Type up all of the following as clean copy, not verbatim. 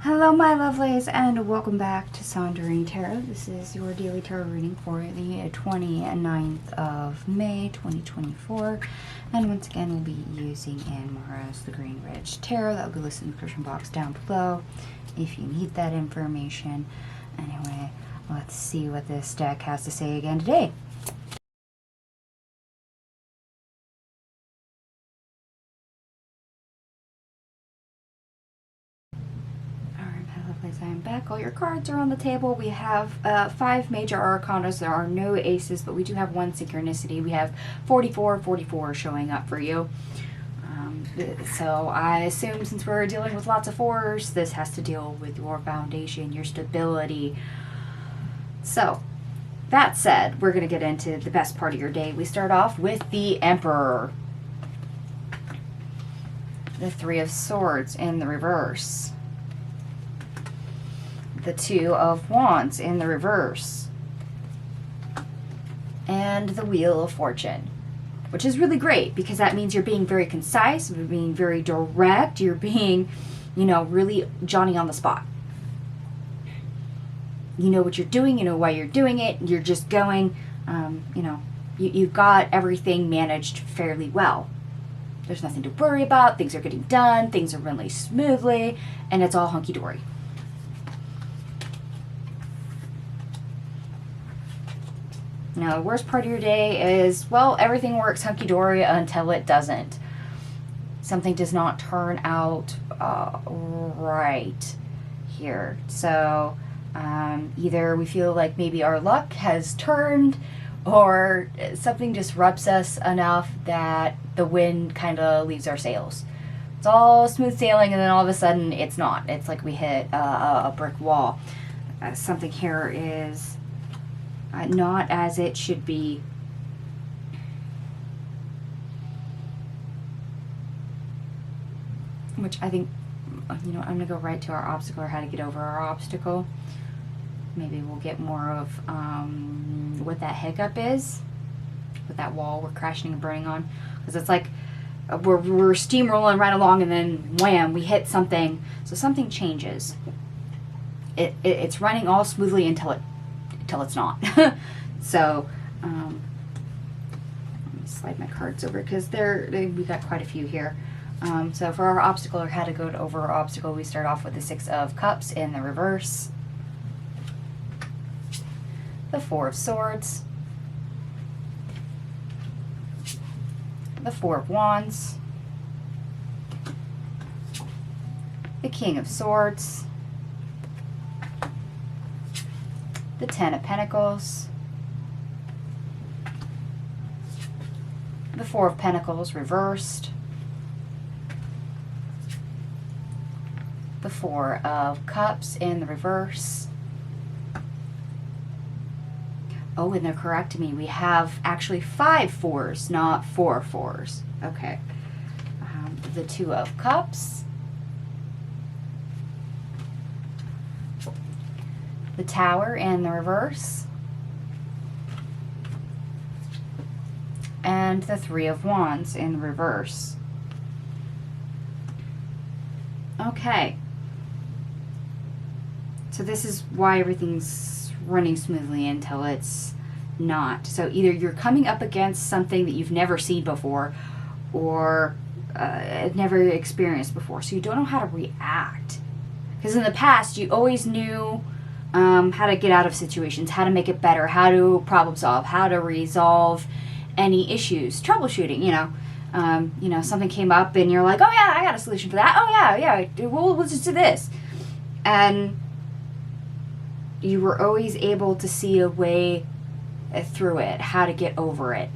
Hello my lovelies and welcome back to Sondering Tarot. This is your daily tarot reading for the 29th of May 2024. And once again we'll be using in Moura's The Green Ridge Tarot. That will be listed in the description box down below if you need that information. Anyway, let's see what this deck has to say again today. I am back. All your cards are on the table. We have 5 major arcanas. There are no aces, but we do have one synchronicity. We have 44 showing up for you. So I assume since we're dealing with lots of fours, this has to deal with your foundation, your stability. So that said, we're going to get into the best part of your day. We start off with the Emperor. The Three of Swords in the reverse. The Two of Wands in the reverse, and the Wheel of Fortune, which is really great because that means you're being very concise, you're being very direct, you're being, really Johnny on the spot. You know what you're doing, you know why you're doing it, you're just going, you've got everything managed fairly well. There's nothing to worry about, things are getting done, things are running smoothly, and it's all hunky-dory. Now, the worst part of your day is, well, everything works hunky-dory until it doesn't. Something does not turn out right here. So, either we feel like maybe our luck has turned, or something disrupts us enough that the wind kind of leaves our sails. It's all smooth sailing, and then all of a sudden, it's not. It's like we hit a brick wall. Something here is not as it should be. Which I think, I'm going to go right to our obstacle, or how to get over our obstacle. Maybe we'll get more of what that hiccup is, with that wall we're crashing and burning on. Because it's like we're steamrolling right along, and then wham, we hit something. So something changes. It's running all smoothly until it's not. So let me slide my cards over because we got quite a few here. So for our obstacle, or how to go over our obstacle, we start off with the Six of Cups in the reverse, the Four of Swords, the Four of Wands, the King of Swords, the Ten of Pentacles, the Four of Pentacles reversed, the Four of Cups in the reverse. Oh, and they're correcting me. We have actually 5 fours, not 4 fours. Okay. The Two of Cups, the Tower in the reverse, and the Three of Wands in the reverse. Okay. So this is why everything's running smoothly until it's not. So either you're coming up against something that you've never seen before, or never experienced before. So you don't know how to react. Because in the past, you always knew how to get out of situations, how to make it better, how to problem solve, how to resolve any issues, troubleshooting, something came up and you're like, oh yeah, I got a solution for that. Oh yeah, we'll just do this. And you were always able to see a way through it, how to get over it,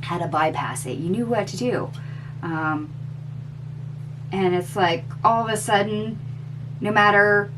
how to bypass it. You knew what to do. And it's like, all of a sudden, no matter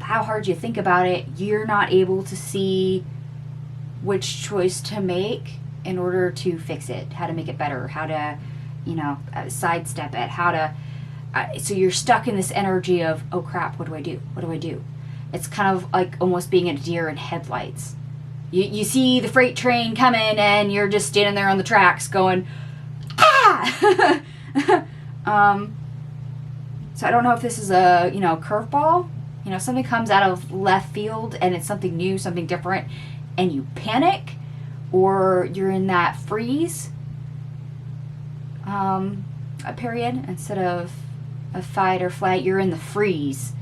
how hard you think about it, you're not able to see which choice to make in order to fix it, how to make it better, how to, sidestep it, how to, so you're stuck in this energy of, oh crap, what do I do? What do I do? It's kind of like almost being a deer in headlights. You see the freight train coming and you're just standing there on the tracks going, ah! So I don't know if this is a, curveball. Something comes out of left field and it's something new, something different, and you panic, or you're in that freeze a period instead of a fight or flight. You're in the freeze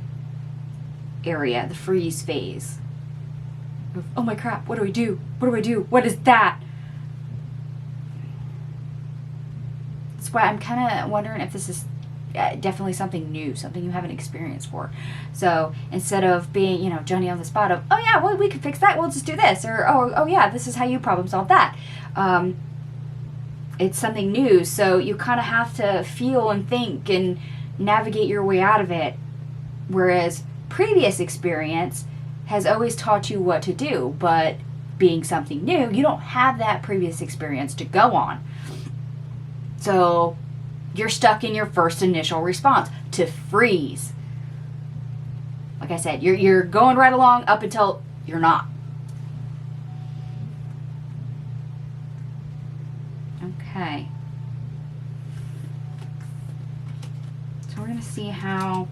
area, the freeze phase. Oh my crap, what do we do? What do I do? What is that? That's why I'm kind of wondering if this is definitely something new, something you haven't experienced for. So instead of being, Johnny on the spot of, oh yeah, well, we could fix that, we'll just do this, or oh yeah, this is how you problem solve that. It's something new, so you kind of have to feel and think and navigate your way out of it. Whereas previous experience has always taught you what to do, but being something new, you don't have that previous experience to go on. So you're stuck in your first initial response, to freeze. Like I said, you're going right along up until you're not. Okay. So we're going to see how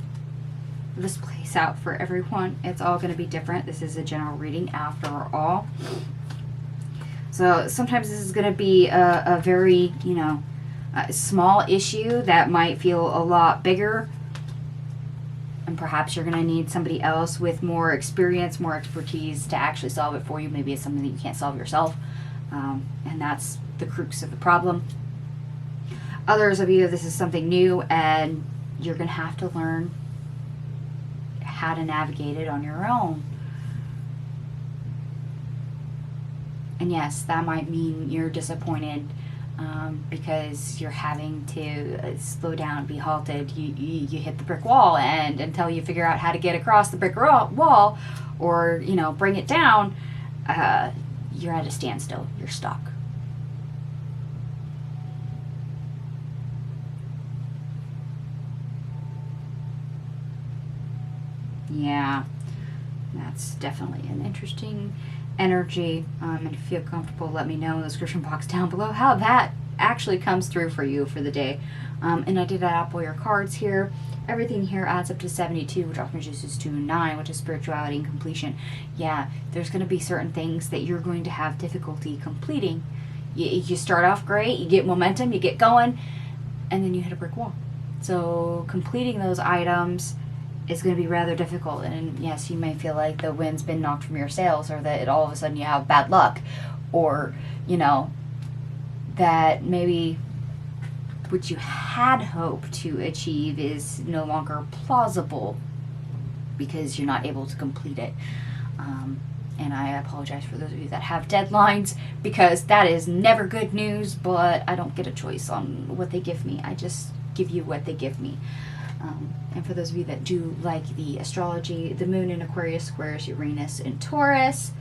this plays out for everyone. It's all going to be different. This is a general reading after all. So sometimes this is going to be a very, a small issue that might feel a lot bigger. And perhaps you're going to need somebody else with more experience, more expertise to actually solve it for you. Maybe it's something that you can't solve yourself. And that's the crux of the problem. Others of you, this is something new and you're going to have to learn how to navigate it on your own. And yes, that might mean you're disappointed because you're having to slow down, be halted. You hit the brick wall, and until you figure out how to get across the brick wall or, bring it down, you're at a standstill. You're stuck. Yeah, that's definitely an interesting energy. And if you feel comfortable, let me know in the description box down below how that actually comes through for you for the day. And I did add up all your cards here. Everything here adds up to 72, which often reduces to 9, which is spirituality and completion. Yeah, there's going to be certain things that you're going to have difficulty completing. You start off great, you get momentum, you get going, and then you hit a brick wall. So completing those items is going to be rather difficult. And yes, you may feel like the wind's been knocked from your sails, or that all of a sudden you have bad luck, or, that maybe what you had hoped to achieve is no longer plausible because you're not able to complete it. And I apologize for those of you that have deadlines, because that is never good news, but I don't get a choice on what they give me. I just give you what they give me. And for those of you that do like the astrology, the moon in Aquarius squares Uranus in Taurus.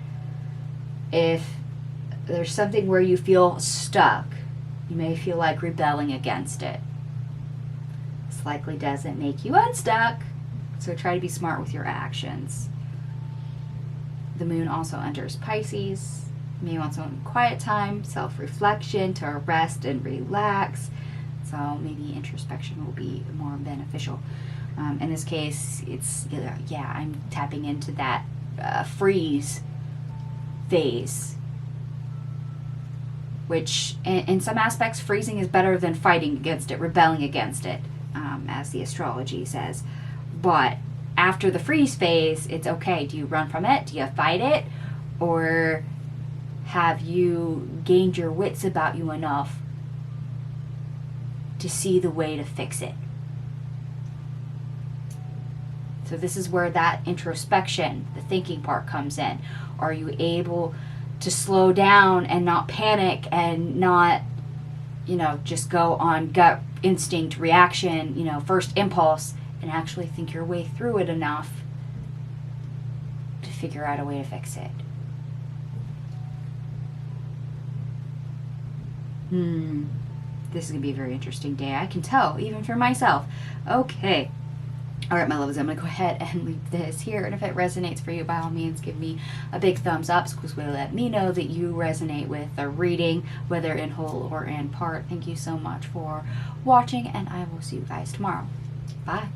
If there's something where you feel stuck, you may feel like rebelling against it. This likely doesn't make you unstuck, so try to be smart with your actions. The moon also enters Pisces. You may want some quiet time, self-reflection to rest and relax. So maybe introspection will be more beneficial. In this case, it's, I'm tapping into that freeze phase, which in some aspects, freezing is better than fighting against it, rebelling against it, as the astrology says. But after the freeze phase, it's okay. Do you run from it? Do you fight it? Or have you gained your wits about you enough to see the way to fix it? So this is where that introspection, the thinking part, comes in. Are you able to slow down and not panic and not, just go on gut instinct reaction, first impulse, and actually think your way through it enough to figure out a way to fix it? This is going to be a very interesting day. I can tell, even for myself. Okay. All right, my loves, I'm going to go ahead and leave this here. And if it resonates for you, by all means, give me a big thumbs up. So this will let me know that you resonate with the reading, whether in whole or in part. Thank you so much for watching, and I will see you guys tomorrow. Bye.